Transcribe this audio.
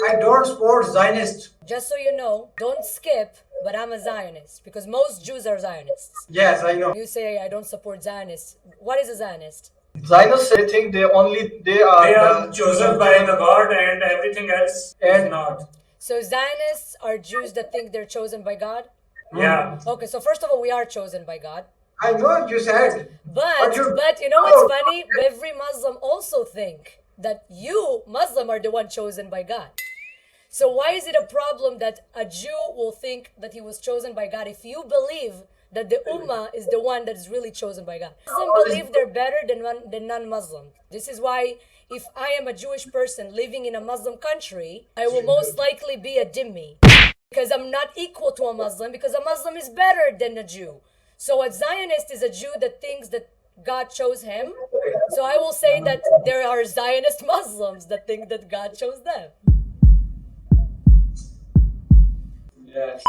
I don't support Zionists. Just so you know, don't skip, but I'm a Zionist because most Jews are Zionists. Yes, I know. You say I don't support Zionists. What is a Zionist? Zionists, they think they are chosen by the God and everything else is And- not. So Zionists are Jews that think they're chosen by God? Yeah. Okay, so first of all, we are chosen by God. I know what you said. But you- you know what's funny? Every Muslim also think that you, Muslim, are the one chosen by God. So why is it a problem that a Jew will think that he was chosen by God if you believe that the Ummah is the one that is really chosen by God? Muslims believe they're better than non-Muslims. This is why if I am a Jewish person living in a Muslim country, I will most likely be a dhimmi. Because I'm not equal to a Muslim, because a Muslim is better than a Jew. So a Zionist is a Jew that thinks that God chose him. So I will say that there are Zionist Muslims that think that God chose them. Yes.